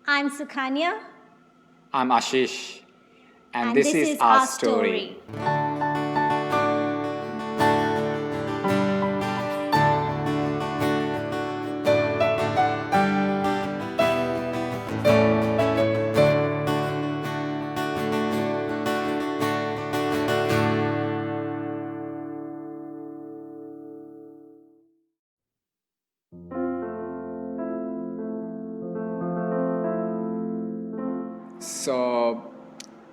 I'm Sukanya. I'm Ashish, and And this is our story. So,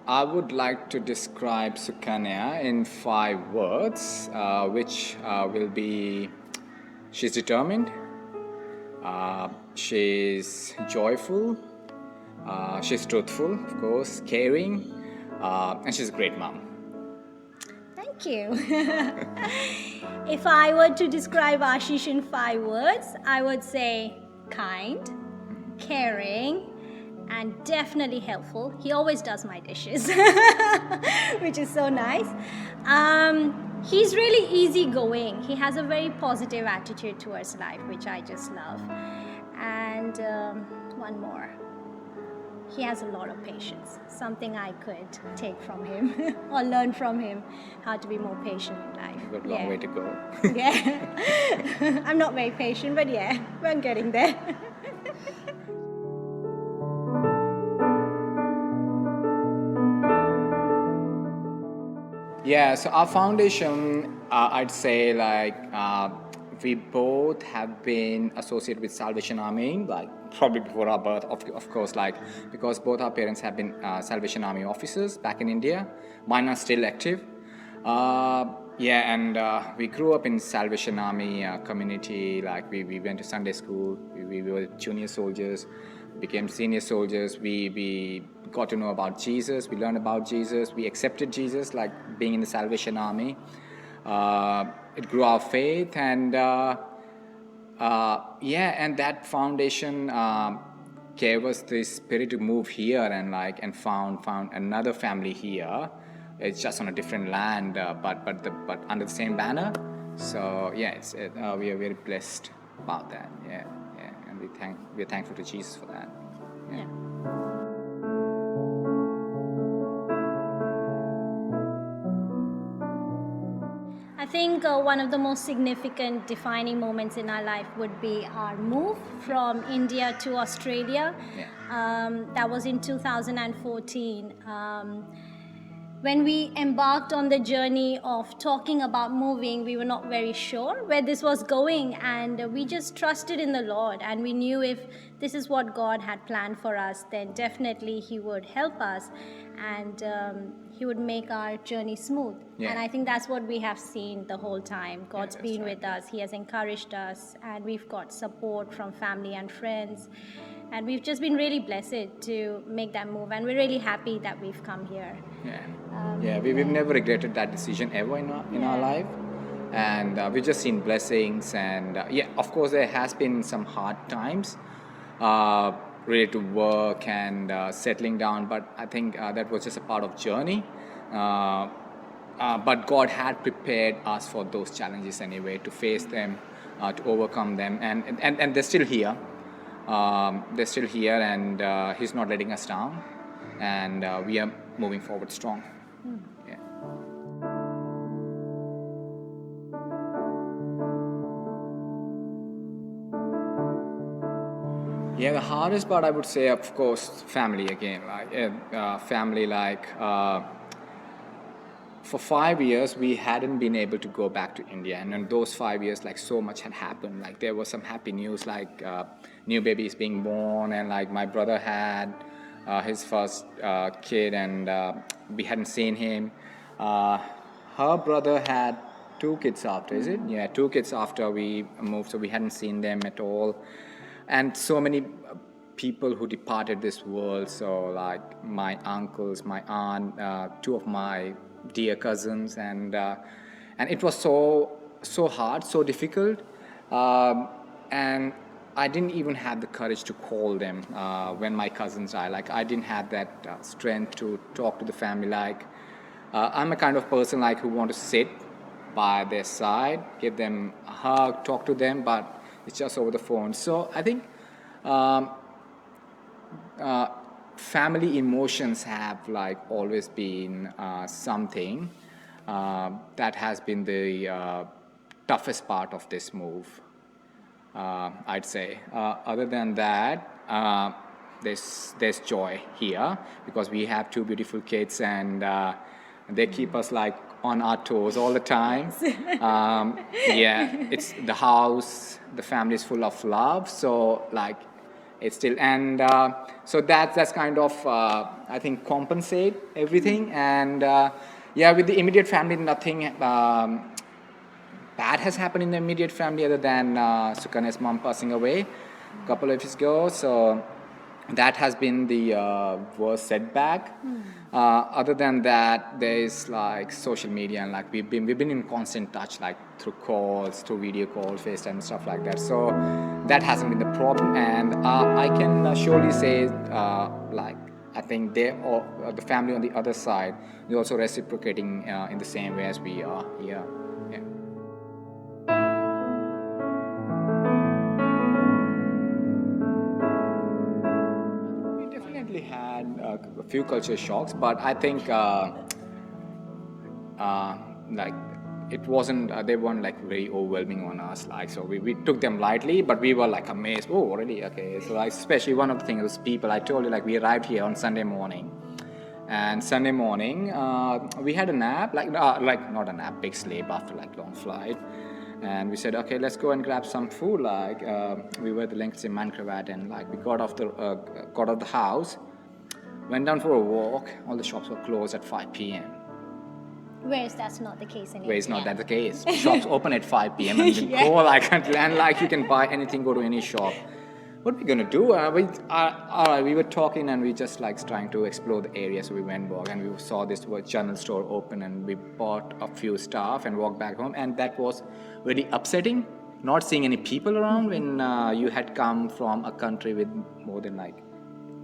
I would like to describe Sukanya in 5 words, which will be: she's determined, she's joyful, she's truthful, of course, caring, and she's a great mom. Thank you. If I were to describe Ashish in 5 words, I would say kind, caring, and definitely helpful. He always does my dishes, which is so nice. He's really easygoing. He has a very positive attitude towards life, which I just love. And one more. He has a lot of patience, something I could take from him or learn from him, how to be more patient in life. You've got a long way to go. Yeah. I'm not very patient, but yeah, we're getting there. Yeah, so our foundation, I'd say, we both have been associated with Salvation Army, like probably before our birth, of course, like because both our parents have been Salvation Army officers back in India. Mine are still active. Yeah, and we grew up in Salvation Army community. Like we went to Sunday school. We were junior soldiers, became senior soldiers. We got to know about Jesus. We learned about Jesus. We accepted Jesus, like being in the Salvation Army. It grew our faith, and yeah, and that foundation gave us the spirit to move here and found another family here. It's just on a different land, but under the same banner. So yeah, we are very blessed about that. Yeah, yeah, and we're thankful to Jesus for that. Yeah. I think one of the most significant defining moments in our life would be our move from India to Australia. Yeah. That was in 2014. When we embarked on the journey of talking about moving, we were not very sure where this was going, and we just trusted in the Lord. And we knew if this is what God had planned for us, then definitely He would help us, and He would make our journey smooth. Yeah. And I think that's what we have seen the whole time. God's that's been right. with us, He has encouraged us, and we've got support from family and friends. And we've just been really blessed to make that move, and we're really happy that we've come here. Yeah, we've never regretted that decision ever in our life, and we've just seen blessings. And yeah, of course, there has been some hard times related to work and settling down, but I think that was just a part of journey. But God had prepared us for those challenges anyway, to face them, to overcome them, and they're still here. They're still here, and He's not letting us down, and we are moving forward strong. Yeah. Yeah, the hardest part I would say, of course, family again. Family, for 5 years we hadn't been able to go back to India, and in those 5 years, like so much had happened. Like there was some happy news, like new babies being born, and like my brother had his first kid, and we hadn't seen him. Her brother had 2 kids after, is it? Yeah, 2 kids after we moved, so we hadn't seen them at all. And so many people who departed this world. So like my uncles, my aunt, 2 of my dear cousins, and it was so hard, so difficult, and I didn't even have the courage to call them when my cousins died. Like I didn't have that strength to talk to the family. Like I'm a kind of person like who want to sit by their side, give them a hug, talk to them, but it's just over the phone. So I think family emotions have like always been something that has been the toughest part of this move. I'd say. Other than that, there's joy here because we have two beautiful kids and they keep us like on our toes all the time. Yeah, it's the house, the family is full of love, so like it's still and so that's kind of I think compensate everything and yeah, with the immediate family nothing bad has happened in the immediate family other than Sukanya's mom passing away a couple of years ago. So that has been the worst setback. Other than that, there is like social media and like we've been in constant touch like through calls, through video calls, FaceTime and stuff like that. So that hasn't been the problem, and I can surely say like I think they all, the family on the other side, they're also reciprocating in the same way as we are here. Yeah. We definitely had a few culture shocks, but I think like it wasn't they weren't like very overwhelming on us like so we took them lightly but we were like amazed, oh already okay, so like especially one of the things was people. I told you like we arrived here on Sunday morning and Sunday morning we had a nap like not a nap, big sleep after like long flight, and we said okay let's go and grab some food like we were the links in Mancravat and like we got off the house, went down for a walk, all the shops were closed at 5 p.m. Whereas that's not the case in Where it's India. not that the case. Shops open at 5 p.m. and you go like and like you can buy anything, go to any shop. What are we gonna do? We were talking and we just like trying to explore the area. So we went walk and we saw this general store open and we bought a few stuff and walked back home. And that was very upsetting. Not seeing any people around when you had come from a country with more than like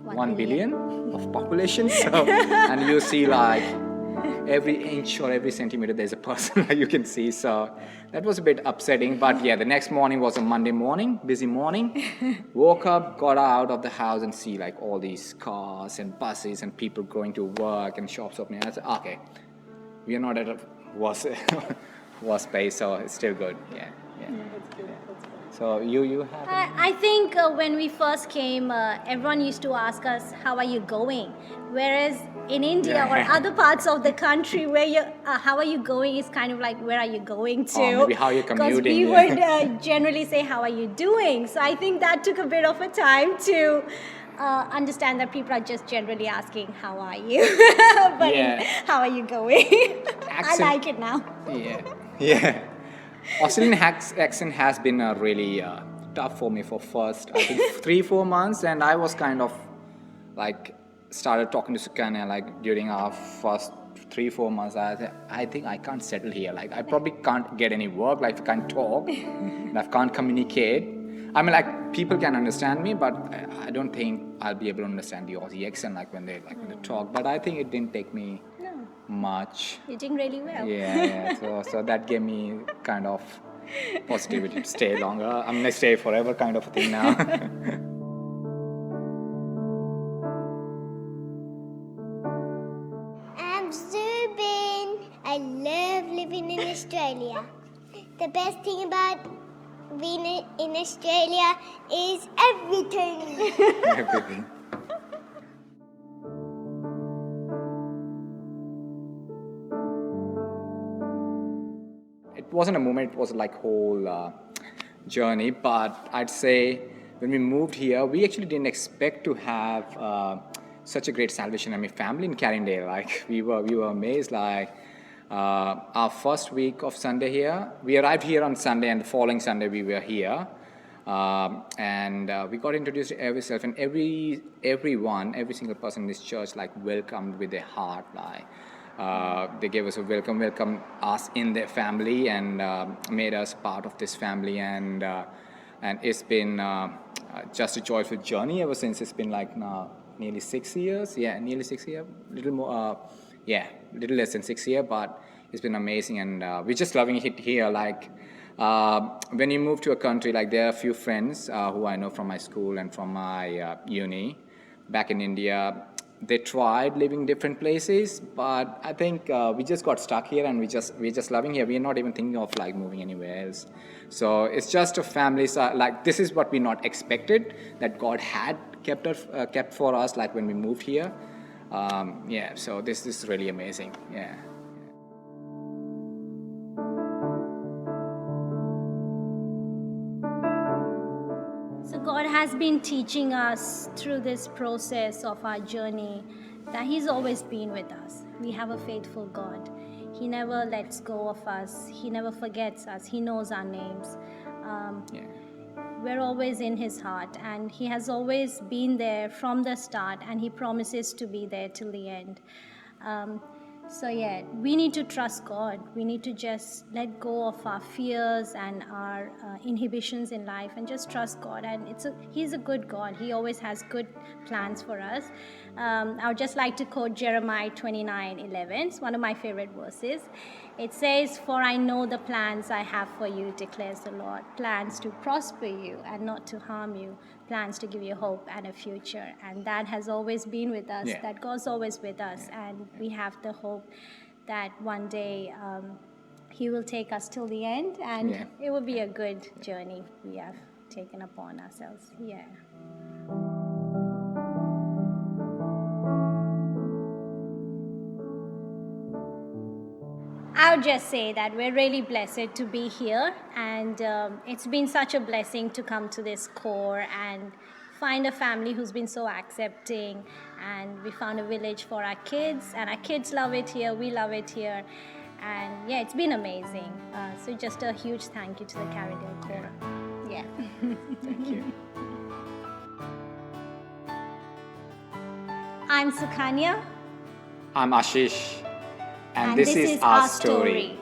1 billion of population. So and you see like every inch or every centimeter there's a person you can see, so that was a bit upsetting. But yeah, the next morning was a Monday morning, busy morning. Woke up, got out of the house and see like all these cars and buses and people going to work and shops opening. I said okay, we are not at a worse place, so it's still good. Yeah. So you have I think when we first came, everyone used to ask us, "How are you going?" Whereas in India or other parts of the country, where you, "How are you going?" is kind of like, "Where are you going to?" Or maybe how you're commuting. Because we would generally say, "How are you doing?" So I think that took a bit of a time to understand that people are just generally asking, "How are you?" But how are you going? I like it now. Yeah. Australian accent has been really tough for me for first, I think 3-4 months, and I was kind of like started talking to Sukanya like during our first 3-4 months. I think I can't settle here. Like I probably can't get any work. Like I can't talk, and I can't communicate. I mean, like people can understand me, but I don't think I'll be able to understand the Aussie accent like when they talk. But I think it didn't take me much. You're doing really well. Yeah. So that gave me kind of positivity to stay longer. I'm gonna stay forever kind of a thing now. I'm Zubin. I love living in Australia. The best thing about being in Australia is everything. Everything. It wasn't a moment, it was like whole journey, but I'd say when we moved here, we actually didn't expect to have such a great Salvation Army family in Carindale. Like we were amazed. Like our first week of Sunday here, we arrived here on Sunday, and the following Sunday we were here, and we got introduced to ourselves, and every single person in this church like welcomed with their heart. Like they gave us a welcome us in their family, and made us part of this family, and it's been just a joyful journey ever since. It's been like now nearly 6 years. Yeah, nearly 6 years. Little more. Little less than 6 years, but it's been amazing, and we're just loving it here. Like when you move to a country, like there are a few friends who I know from my school and from my uni, back in India, they tried living different places, but I think we just got stuck here, and we're just loving here. We're not even thinking of like moving anywhere else. So it's just a family. So like this is what we not expected that God had kept for us. Like when we moved here, yeah. So this is really amazing. Yeah. So God has been teaching us through this process of our journey that He's always been with us. We have a faithful God. He never lets go of us. He never forgets us. He knows our names. Yeah. We're always in His heart, and He has always been there from the start, and He promises to be there till the end. So yeah, we need to trust God. We need to just let go of our fears and our inhibitions in life, and just trust God. And He's a good God. He always has good plans for us. I would just like to quote Jeremiah 29:11. It's one of my favorite verses. It says, "For I know the plans I have for you, declares the Lord, plans to prosper you and not to harm you, plans to give you hope and a future." And that has always been with us, Yeah. that God's always with us, and we have the hope that one day He will take us till the end, and Yeah. it will be a good journey we have taken upon ourselves. Yeah. I would just say that we're really blessed to be here, and it's been such a blessing to come to this core and find a family who's been so accepting, and we found a village for our kids, and our kids love it here, we love it here, and yeah, it's been amazing. So just a huge thank you to the Carindale core. Yeah. Thank you. I'm Sukanya, I'm Ashish, and this is our story.